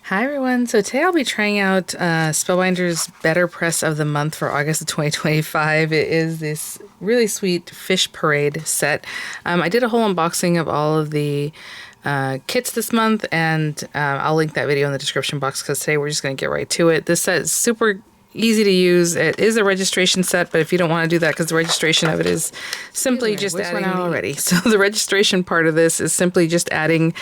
Hi everyone, so today I'll be trying out Spellbinders BetterPress of the month for August of 2025. It is this really sweet fish parade set. I did a whole unboxing of all of the kits this month, and I'll link that video in the description box because today we're just going to get right to it. This set is super easy to use. It is a registration set, but if you don't want to do that because the registration of it is simply just adding out already. So the registration part of this is simply just adding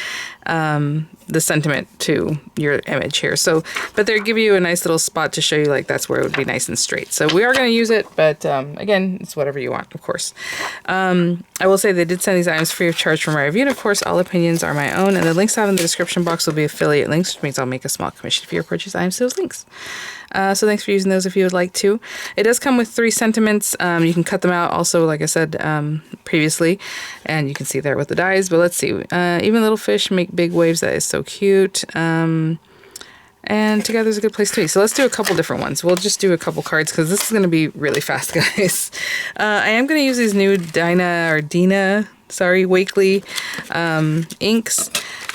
the sentiment to your image here. So, but they give you a nice little spot to show you like that's where it would be nice and straight. So we are going to use it, but again, it's whatever you want, of course. I will say they did send these items free of charge from my review, and of course, all opinions are my own. And the links I have in the description box will be affiliate links, which means I'll make a small commission for your purchase items to those links. So thanks for using those if you would like to. It does come with 3 sentiments. You can cut them out also, like I said previously, and you can see there with the dies. But let's see. Even little fish make big waves. That is so cute. And together is a good place to be. So let's do a couple different ones. We'll just do a couple cards because this is going to be really fast, guys. I am going to use these new Dina Wakely inks.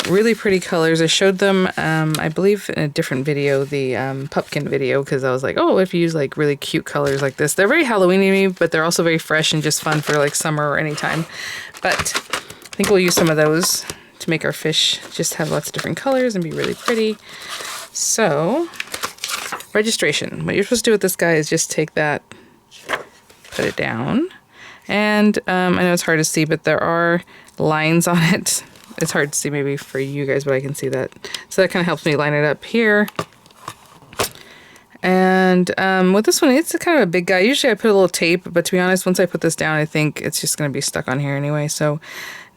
Really pretty colors. I showed them, I believe, in a different video, the pumpkin video, because I was like, oh, if you use like really cute colors like this. They're very Halloween-y, but they're also very fresh and just fun for like summer or anytime. But I think we'll use some of those to make our fish just have lots of different colors and be really pretty. So, registration. What you're supposed to do with this guy is just take that, put it down. And I know it's hard to see, but there are lines on it. It's hard to see maybe for you guys, but I can see that. So that kind of helps me line it up here. And with this one, it's kind of a big guy. Usually I put a little tape, but to be honest, once I put this down, I think it's just going to be stuck on here anyway. So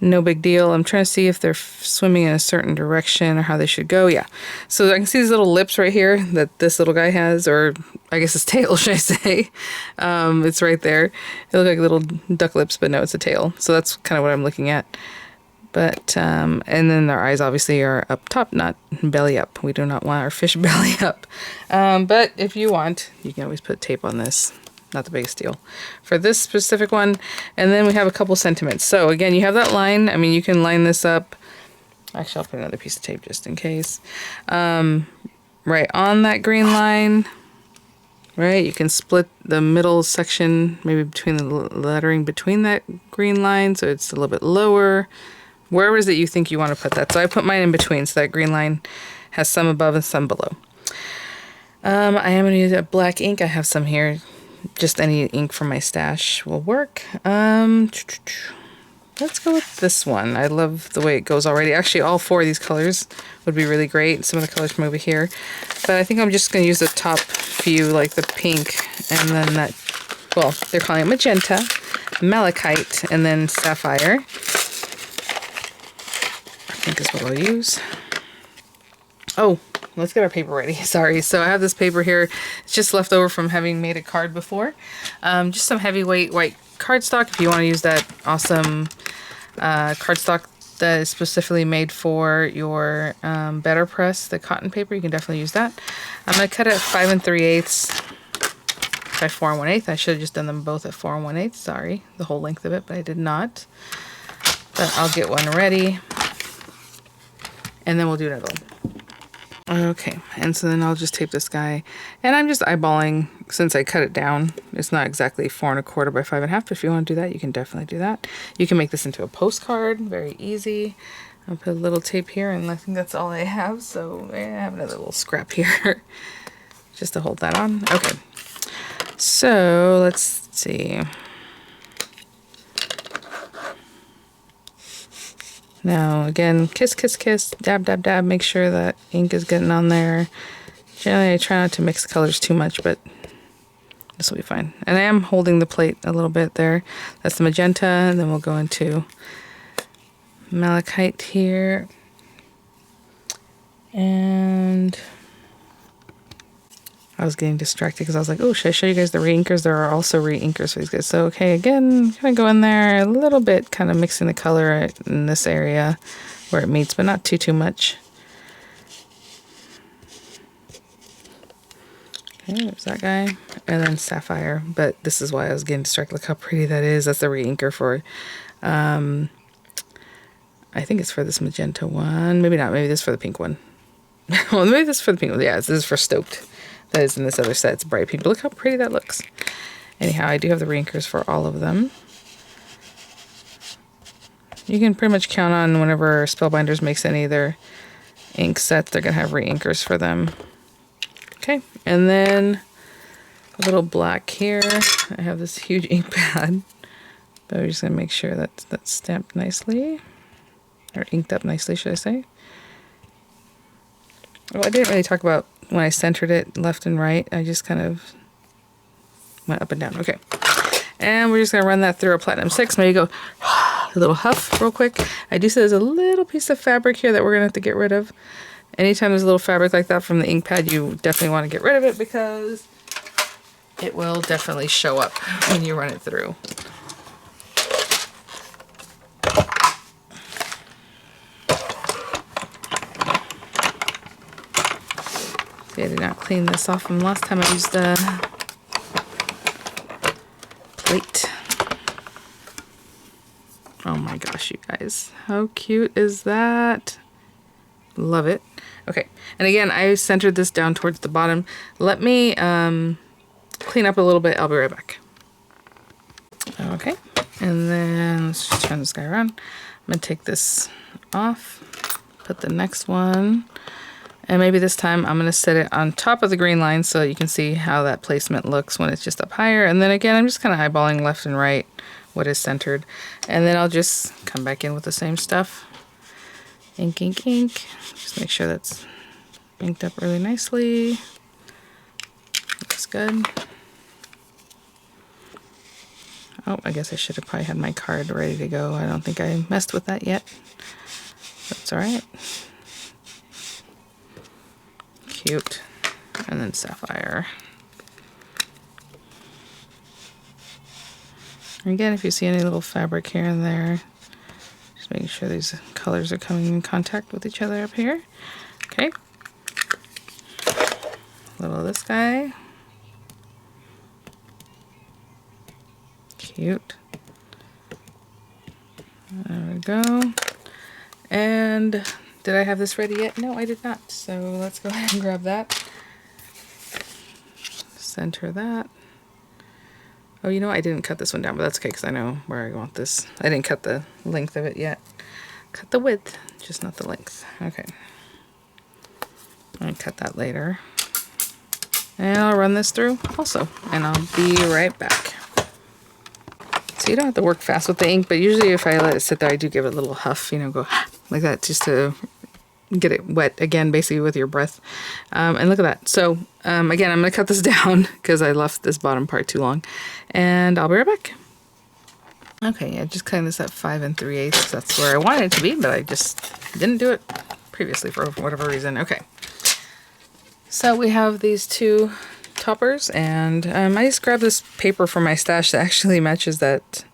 no big deal. I'm trying to see if they're swimming in a certain direction or how they should go. Yeah. So I can see these little lips right here that this little guy has, or I guess his tail, should I say. It's right there. They look like little duck lips, but no, it's a tail. So that's kind of what I'm looking at. But, and then their eyes obviously are up top, not belly up. We do not want our fish belly up. But if you want, you can always put tape on this. Not the biggest deal for this specific one. And then we have a couple sentiments. So again, you have that line. I mean, you can line this up. Actually, I'll put another piece of tape just in case. Right on that green line. Right, you can split the middle section, maybe between the lettering between that green line, so it's a little bit lower. Wherever is it you think you want to put that. So I put mine in between, so that green line has some above and some below. I am going to use a black ink. I have some here. Just any ink from my stash will work. Let's go with this one. I love the way it goes already. Actually, all 4 of these colors would be really great. Some of the colors from over here. But I think I'm just going to use the top few, like the pink, and then that, well, they're calling it magenta, malachite, and then sapphire. I think is what I'll use. Oh, let's get our paper ready. Sorry. So I have this paper here. It's just left over from having made a card before. Just some heavyweight white cardstock. If you want to use that awesome cardstock that is specifically made for your BetterPress, the cotton paper, you can definitely use that. I'm going to cut it at 5 3/8 by 4 1/8. I should have just done them both at 4 1/8. Sorry, the whole length of it, but I did not. But I'll get one ready. And then we'll do another one. Okay, and so then I'll just tape this guy. And I'm just eyeballing, since I cut it down. It's not exactly 4 1/4 by 5 1/2, but if you want to do that, you can definitely do that. You can make this into a postcard, very easy. I'll put a little tape here, and I think that's all I have. So I have another little scrap here, just to hold that on. Okay, so let's see. Now, again, kiss, kiss, kiss, dab, dab, dab. Make sure that ink is getting on there. Generally, I try not to mix colors too much, but this will be fine. And I am holding the plate a little bit there. That's the magenta, and then we'll go into malachite here. And I was getting distracted because I was like, oh, should I show you guys the re-inkers? There are also re-inkers for these guys. So, okay, again, kind of go in there a little bit, kind of mixing the color in this area where it meets, but not too much. Okay, there's that guy. And then sapphire. But this is why I was getting distracted. Look how pretty that is. That's the re-inker for, I think it's for this magenta one. Maybe not. Maybe this is for the pink one. Well, maybe this is for the pink one. Yeah, this is for Stoked. That is in this other set. It's bright pink. But look how pretty that looks. Anyhow, I do have the reinkers for all of them. You can pretty much count on whenever Spellbinders makes any of their ink sets, they're going to have reinkers for them. Okay, and then a little black here. I have this huge ink pad. But we're just going to make sure that that's stamped nicely. Or inked up nicely, should I say. Well, I didn't really talk about when I centered it left and right. I just kind of went up and down. Okay. And we're just going to run that through a Platinum 6. Maybe go a little huff real quick. I do see there's a little piece of fabric here that we're going to have to get rid of. Anytime there's a little fabric like that from the ink pad, you definitely want to get rid of it because it will definitely show up when you run it through. I did not clean this off from last time I used the plate. Oh my gosh, you guys. How cute is that? Love it. Okay, and again, I centered this down towards the bottom. Let me clean up a little bit. I'll be right back. Okay, and then let's just turn this guy around. I'm going to take this off, put the next one. And maybe this time I'm going to set it on top of the green line so you can see how that placement looks when it's just up higher. And then again, I'm just kind of eyeballing left and right what is centered. And then I'll just come back in with the same stuff. Ink, ink, ink. Just make sure that's inked up really nicely. Looks good. Oh, I guess I should have probably had my card ready to go. I don't think I messed with that yet. That's all right. Cute. And then sapphire. Again, if you see any little fabric here and there, just making sure these colors are coming in contact with each other up here. Okay. A little of this guy. Cute. There we go. And did I have this ready yet? No, I did not. So let's go ahead and grab that. Center that. Oh, you know, I didn't cut this one down, but that's okay because I know where I want this. I didn't cut the length of it yet. Cut the width, just not the length. Okay. I'll cut that later. And I'll run this through also, and I'll be right back. So you don't have to work fast with the ink, but usually if I let it sit there, I do give it a little huff, you know, go like that just to get it wet again, basically with your breath. And look at that. So again, I'm going to cut this down because I left this bottom part too long. And I'll be right back. Okay, yeah, just cutting this at 5 3/8. That's where I wanted it to be, but I just didn't do it previously for whatever reason. Okay. So we have these two toppers, and I just grabbed this paper from my stash that actually matches that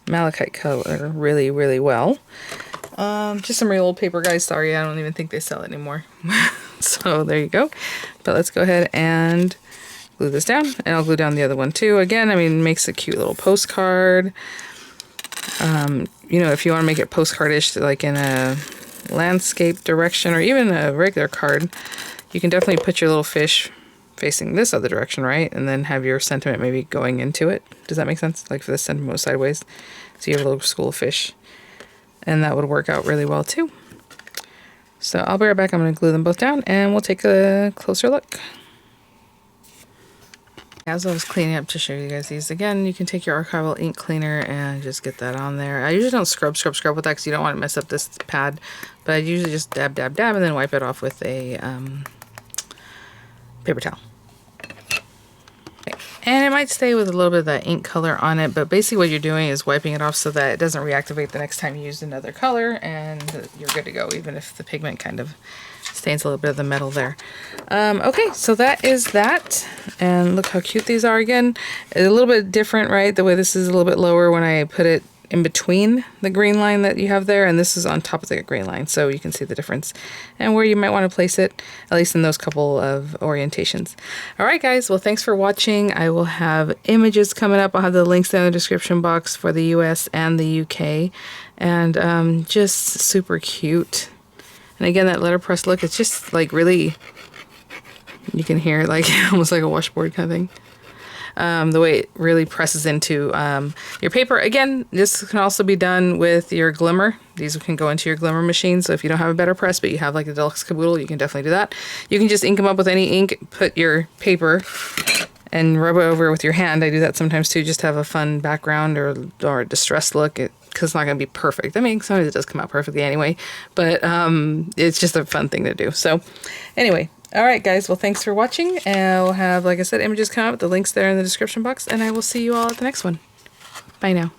malachite color really, really well. Just some real old paper, guys. Sorry, I don't even think they sell it anymore. So there you go. But let's go ahead and glue this down, and I'll glue down the other one too. Again, I mean, it makes a cute little postcard. You know, if you want to make it postcardish, like in a landscape direction or even a regular card, you can definitely put your little fish facing this other direction, right? And then have your sentiment maybe going into it. Does that make sense? Like for the sentiment was sideways. So you have a little school of fish. And that would work out really well too. So I'll be right back. I'm going to glue them both down and we'll take a closer look. As I was cleaning up to show you guys these, again, you can take your archival ink cleaner and just get that on there. I usually don't scrub with that because you don't want to mess up this pad. But I usually just dab, dab, dab and then wipe it off with a paper towel. Okay. And it might stay with a little bit of that ink color on it, but basically what you're doing is wiping it off so that it doesn't reactivate the next time you use another color, and you're good to go, even if the pigment kind of stains a little bit of the metal there. Okay, so that is that, and look how cute these are again. It's a little bit different, right? The way this is a little bit lower when I put it in between the green line that you have there, and this is on top of the green line, so you can see the difference and where you might want to place it, at least in those couple of orientations. All right, guys, well, thanks for watching. I will have images coming up. I'll have the links down in the description box for the US and the UK, and just super cute. And again, that letterpress look, it's just like really, you can hear like almost like a washboard kind of thing. The way it really presses into your paper. Again, this can also be done with your glimmer. These can go into your glimmer machine. So if you don't have a BetterPress, but you have like a deluxe caboodle, you can definitely do that. You can just ink them up with any ink, put your paper and rub it over with your hand. I do that sometimes too, just to have a fun background or a distressed look. Because it's not going to be perfect. I mean, sometimes it does come out perfectly anyway, but it's just a fun thing to do. So anyway, all right, guys. Well, thanks for watching. And we'll have, like I said, images come out with the links there in the description box, and I will see you all at the next one. Bye now.